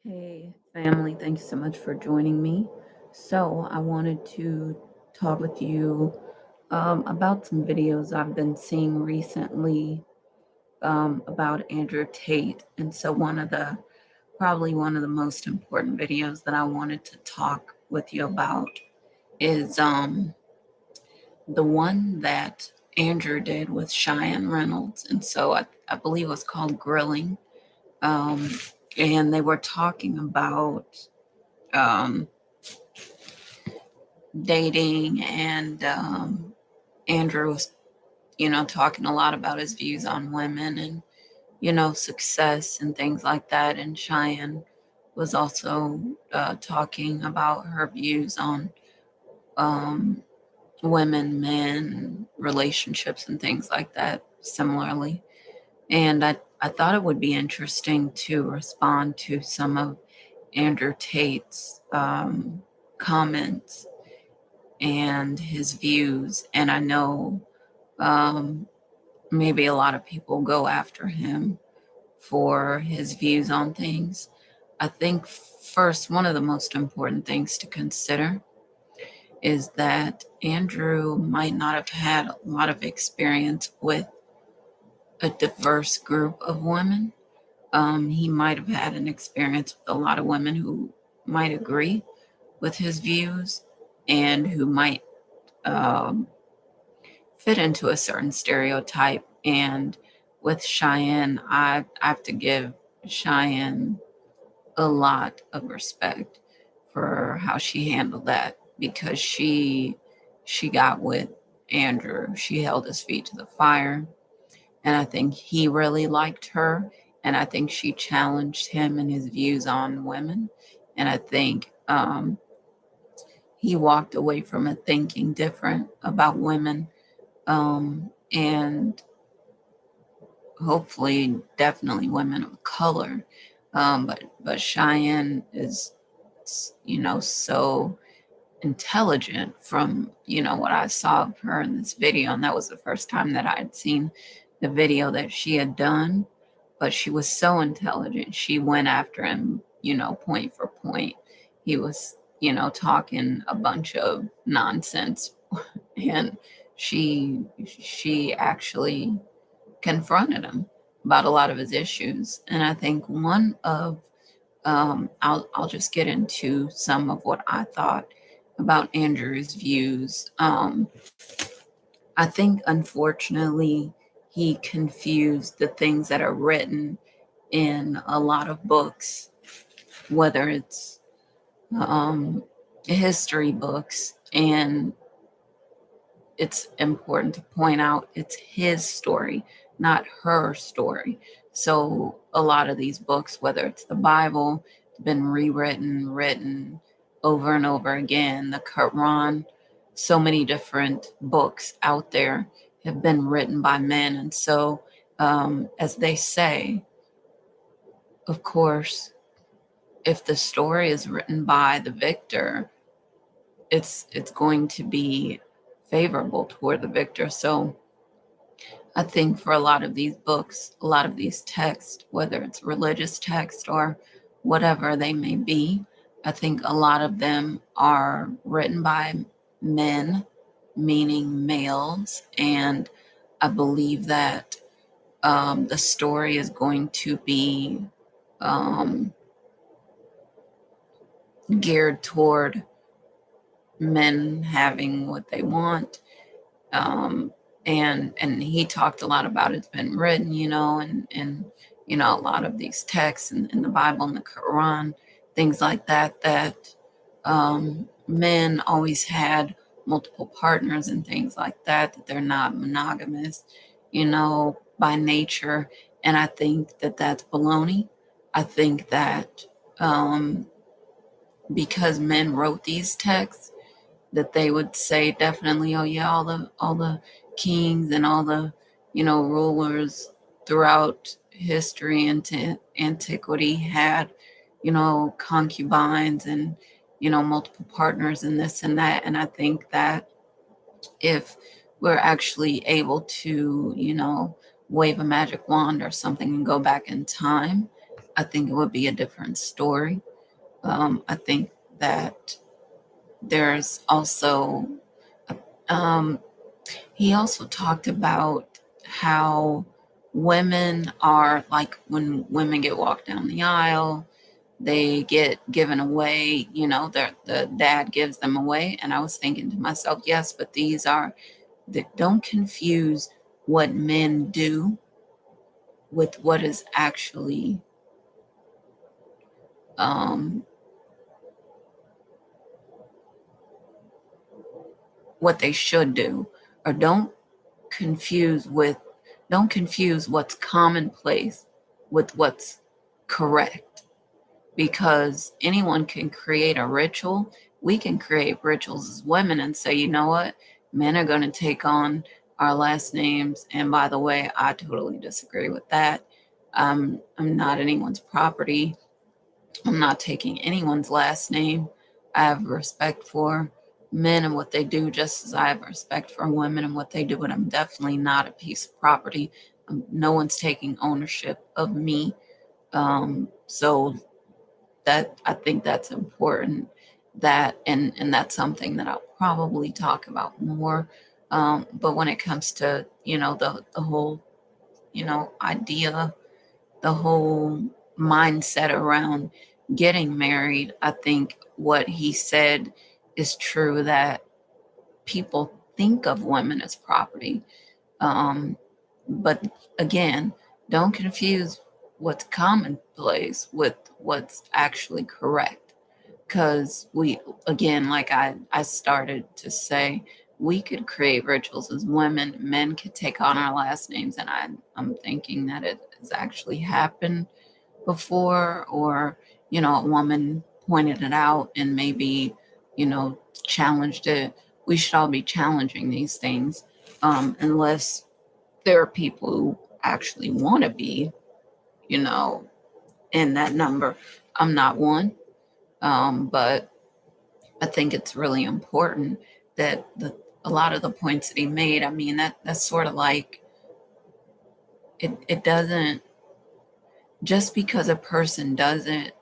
Hey, family, thanks so much for joining me. So, I wanted to talk with you about some videos I've been seeing recently about Andrew Tate. And so, probably one of the most important videos that I wanted to talk with you about is the one that Andrew did with Chian Reynolds. And so, I believe it was called Grilling. Um, and they were talking about um, dating, and Andrew was, talking a lot about his views on women and, success and things like that. And Cheyenne was also talking about her views on um, women, men, relationships, and things like that similarly. And I thought it would be interesting to respond to some of Andrew Tate's comments and his views. And I know um, maybe a lot of people go after him for his views on things. I think first, one of the most important things to consider is that Andrew might not have had a lot of experience with a diverse group of women. He might have had an experience with a lot of women who might agree with his views and who might um, fit into a certain stereotype. And with Cheyenne, I have to give Cheyenne a lot of respect for how she handled that, because she got with Andrew. She held his feet to the fire. And I think he really liked her. And I think she challenged him and his views on women. And I think he walked away from it thinking different about women, and hopefully, definitely women of color. But Cheyenne is, so intelligent from what I saw of her in this video, and that was the first time that I had seen the video that she had done. But she was so intelligent. She went after him, point for point. He was, talking a bunch of nonsense, and she actually confronted him about a lot of his issues. And I think one of I'll just get into some of what I thought about Andrew's views. I think unfortunately he confused the things that are written in a lot of books, whether it's um, history books, and it's important to point out it's his story, not her story. So a lot of these books, whether it's the Bible, have been rewritten, written over and over again. The Quran, so many different books out there have been written by men. And so, as they say, of course, if the story is written by the victor, it's going to be favorable toward the victor. So I think for a lot of these books, a lot of these texts, whether it's religious text or whatever they may be, I think a lot of them are written by men, meaning males. And I believe that the story is going to be um, geared toward men having what they want. Um, and he talked a lot about it's been written, and a lot of these texts in the Bible and the Quran, things like that, that men always had multiple partners and things like that, that they're not monogamous, by nature. And I think that that's baloney. I think that because men wrote these texts, that they would say definitely, oh yeah, all the kings and all the rulers throughout history and to antiquity had concubines and multiple partners and this and that. And I think that if we're actually able to wave a magic wand or something and go back in time, I think it would be a different story. I think that there's also, um, he also talked about how women are like when women get walked down the aisle, they get given away, the dad gives them away. And I was thinking to myself, yes, but don't confuse what men do with what is actually um, what they should do, or confuse with don't confuse what's commonplace with what's correct, because anyone can create a ritual. We can create rituals as women and say, you know what, men are going to take on our last names. And by the way, I totally disagree with that. I'm not anyone's property. I'm not taking anyone's last name. I have respect for men and what they do, just as I have respect for women and what they do, but I'm definitely not a piece of property. No one's taking ownership of me. So that I think that's important. And that's something that I'll probably talk about more. But when it comes to the whole idea, the whole mindset around getting married, I think what he said is true, that people think of women as property. Um, but again, don't confuse what's commonplace with what's actually correct. Because again, like I started to say, we could create rituals as women. Men could take on our last names, and I'm thinking that it has actually happened before, or a woman pointed it out and maybe challenged it. We should all be challenging these things, unless there are people who actually want to be you know in that number. I'm not one, but I think it's really important that a lot of the points that he made, I mean, that's sort of like, it doesn't, just because a person doesn't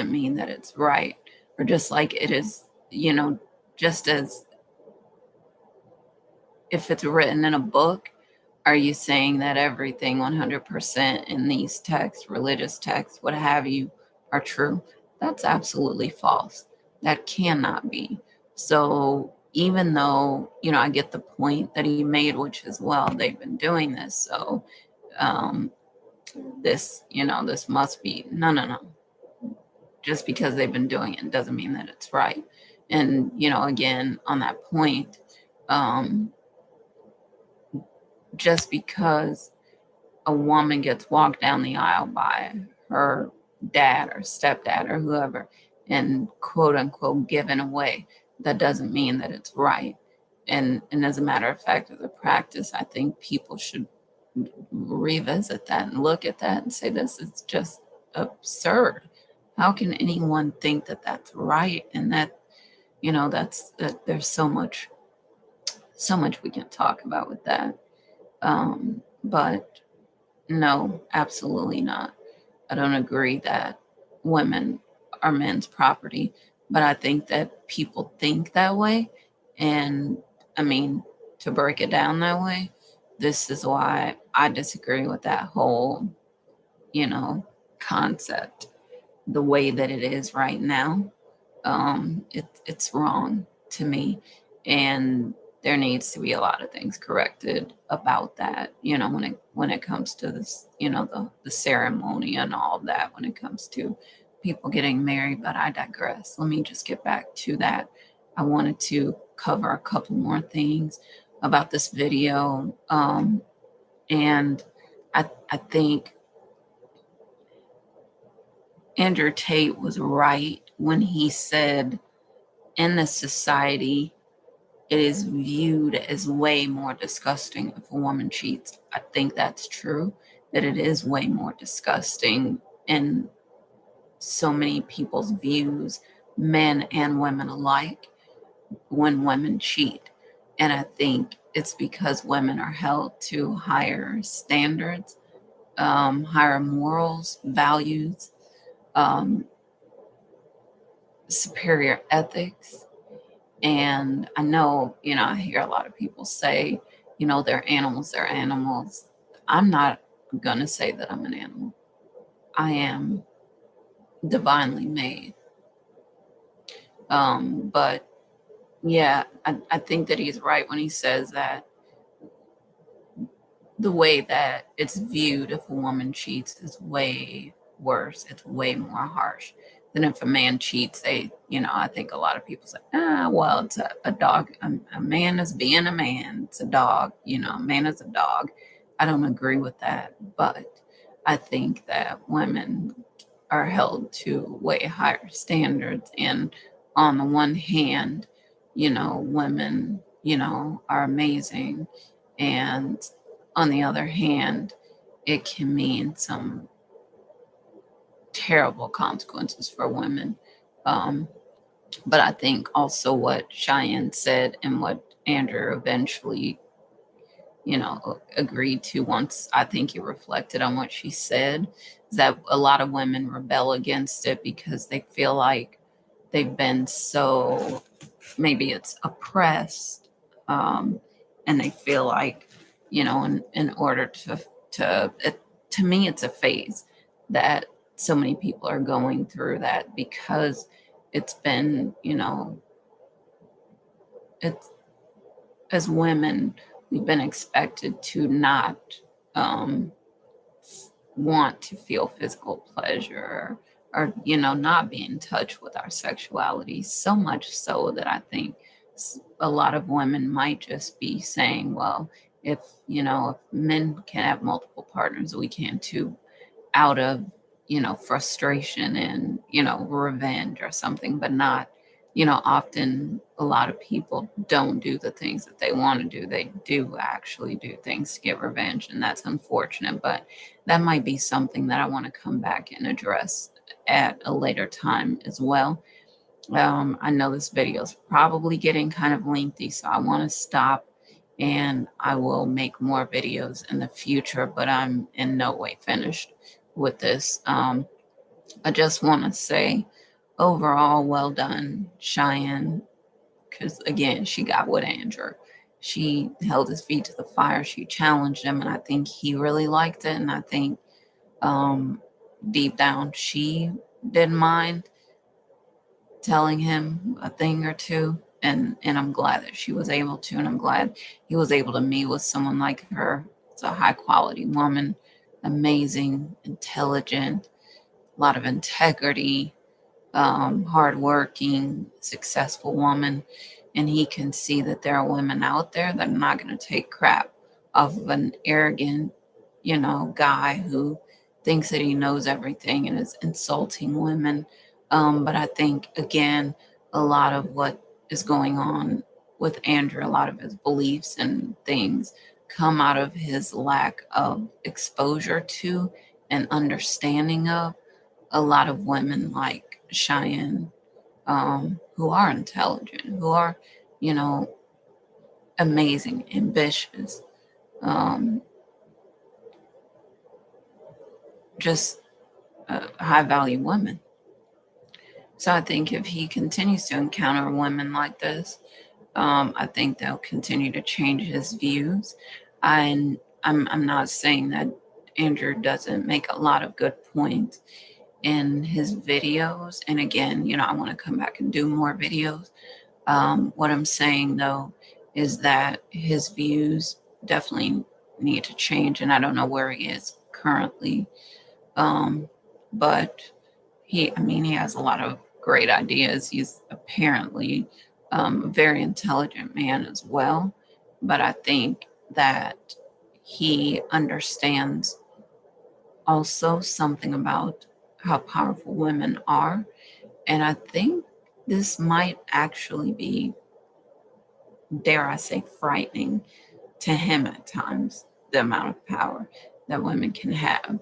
mean that it's right. Or just like it is, just as if it's written in a book, are you saying that everything 100% in these texts, religious texts, what have you, are true? That's absolutely false. That cannot be. So even though, I get the point that he made, which is, well, they've been doing this, so um, this must be, no, no, no. Just because they've been doing it doesn't mean that it's right. And, again, on that point, um, just because a woman gets walked down the aisle by her dad or stepdad or whoever and quote unquote given away, that doesn't mean that it's right. And as a matter of fact, as a practice, I think people should revisit that and look at that and say, this is just absurd. How can anyone think that that's right? And that there's so much we can talk about with that. But no, absolutely not. I don't agree that women are men's property, but I think that people think that way. And I mean, to break it down that way, this is why I disagree with that whole, you know, concept. The way that it is right now, it's wrong to me. And there needs to be a lot of things corrected about that, when it comes to this, the ceremony and all of that, when it comes to people getting married. But I digress. Let me just get back to that. I wanted to cover a couple more things about this video. And I think Andrew Tate was right when he said, in this society, it is viewed as way more disgusting if a woman cheats. I think that's true, that it is way more disgusting in so many people's views, men and women alike, when women cheat. And I think it's because women are held to higher standards higher morals, values, um, superior ethics. And I know, I hear a lot of people say, they're animals, they're animals. I'm not going to say that I'm an animal. I am divinely made. But yeah, I think that he's right when he says that the way that it's viewed if a woman cheats is way worse. It's way more harsh than if a man cheats. I think a lot of people say, well, it's a dog. A man is being a man. It's a dog. A man is a dog. I don't agree with that. But I think that women are held to way higher standards. And on the one hand, women, are amazing. And on the other hand, it can mean some terrible consequences for women. Um, but I think also what Cheyenne said and what Andrew eventually, agreed to once I think he reflected on what she said, is that a lot of women rebel against it because they feel like they've been so, maybe it's oppressed, and they feel like, in order to me, it's a phase that so many people are going through, that because it's been, it's, as women, we've been expected to not um, want to feel physical pleasure, or not be in touch with our sexuality, so much so that I think a lot of women might just be saying, well, if men can have multiple partners, we can too, out of frustration and revenge or something. But not, often a lot of people don't do the things that they want to do. They do actually do things to get revenge, and that's unfortunate. But that might be something that I want to come back and address at a later time as well. I know this video is probably getting kind of lengthy, so I want to stop, and I will make more videos in the future, but I'm in no way finished with this. I just want to say overall, well done, Cheyenne, because again, she got with Andrew. She held his feet to the fire. She challenged him, and I think he really liked it. And I think deep down, she didn't mind telling him a thing or two. And I'm glad that she was able to, and I'm glad he was able to meet with someone like her. It's a high quality woman, amazing, intelligent, a lot of integrity, hardworking, successful woman. And he can see that there are women out there that are not going to take crap off of an arrogant, guy who thinks that he knows everything and is insulting women. But I think, again, a lot of what is going on with Andrew, a lot of his beliefs and things come out of his lack of exposure to and understanding of a lot of women like Cheyenne, who are intelligent, who are, you know, amazing, ambitious, um, just high value women. So I think if he continues to encounter women like this, I think they'll continue to change his views. And I'm not saying that Andrew doesn't make a lot of good points in his videos. And again, I want to come back and do more videos. What I'm saying though is that his views definitely need to change, and I don't know where he is currently. But he has a lot of great ideas. He's apparently a very intelligent man as well. But I think that he understands also something about how powerful women are. And I think this might actually be, dare I say, frightening to him at times, the amount of power that women can have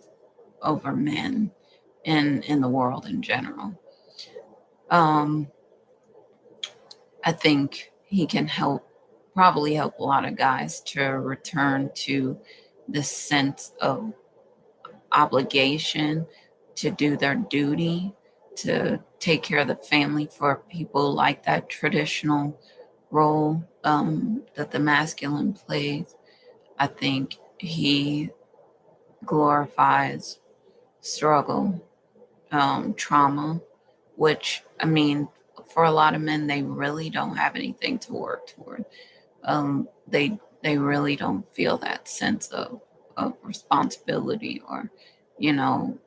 over men in the world in general. Um, I think he can probably help a lot of guys to return to this sense of obligation to do their duty, to take care of the family for people like that traditional role that the masculine plays. I think he glorifies struggle, trauma, which, I mean, for a lot of men, they really don't have anything to work toward. They really don't feel that sense of responsibility, or, you know,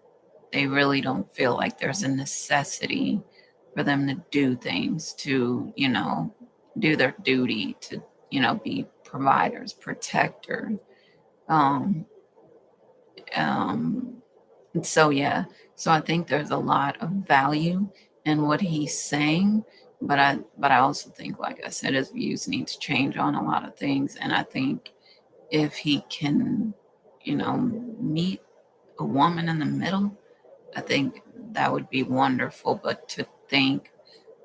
they really don't feel like there's a necessity for them to do things, to, do their duty, to, be providers, protectors. Um, um, and so, yeah, so I think there's a lot of value in what he's saying, but I also think, like I said, his views need to change on a lot of things. And I think if he can, meet a woman in the middle, I think that would be wonderful. But to think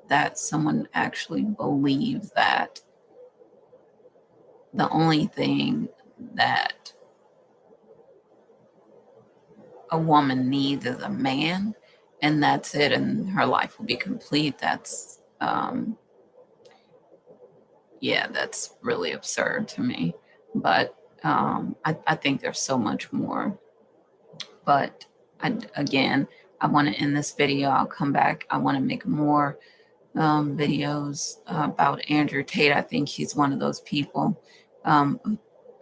that someone actually believes that the only thing that a woman needs is a man, and that's it, and her life will be complete. That's really absurd to me. But I think there's so much more. But again, I want to end this video. I'll come back. I want to make more videos about Andrew Tate. I think he's one of those people,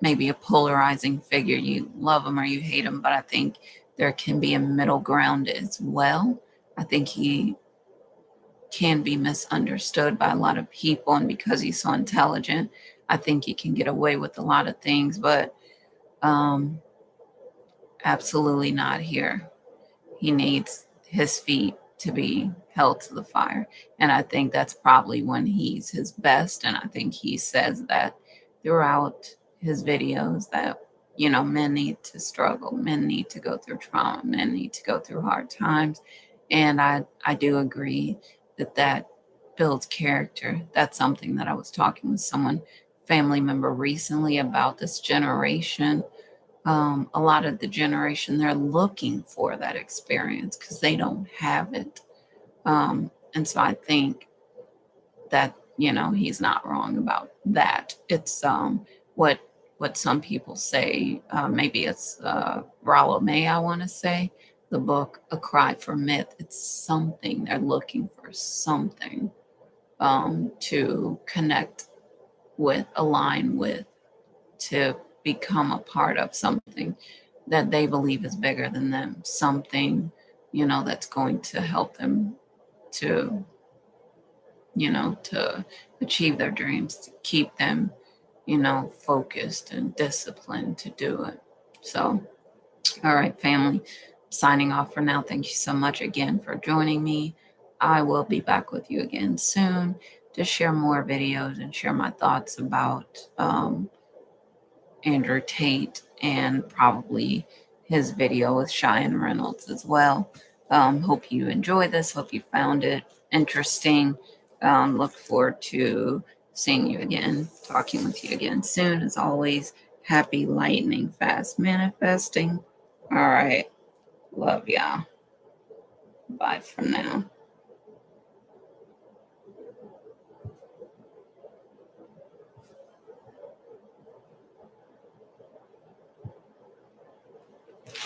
maybe a polarizing figure. You love him or you hate him, but I think there can be a middle ground as well. I think he can be misunderstood by a lot of people, and because he's so intelligent, I think he can get away with a lot of things, but absolutely not here. He needs his feet to be held to the fire. And I think that's probably when he's his best. And I think he says that throughout his videos, that, men need to struggle, men need to go through trauma, men need to go through hard times. And I do agree that builds character. That's something that I was talking with someone, family member recently, about this generation. A lot of the generation, they're looking for that experience because they don't have it. And so I think that, he's not wrong about that. It's what some people say, maybe it's Rollo May, I want to say, the book A Cry for Myth. It's something, they're looking for something to connect with, align with, to become a part of, something that they believe is bigger than them, something, that's going to help them to, to achieve their dreams, to keep them, focused and disciplined to do it. So, all right, family, signing off for now. Thank you so much again for joining me. I will be back with you again soon to share more videos and share my thoughts about Andrew Tate, and probably his video with Chian Reynolds as well. Hope you enjoyed this. Hope you found it interesting. Look forward to seeing you again, talking with you again soon. As always, happy lightning fast manifesting. All right. Love y'all. Bye for now.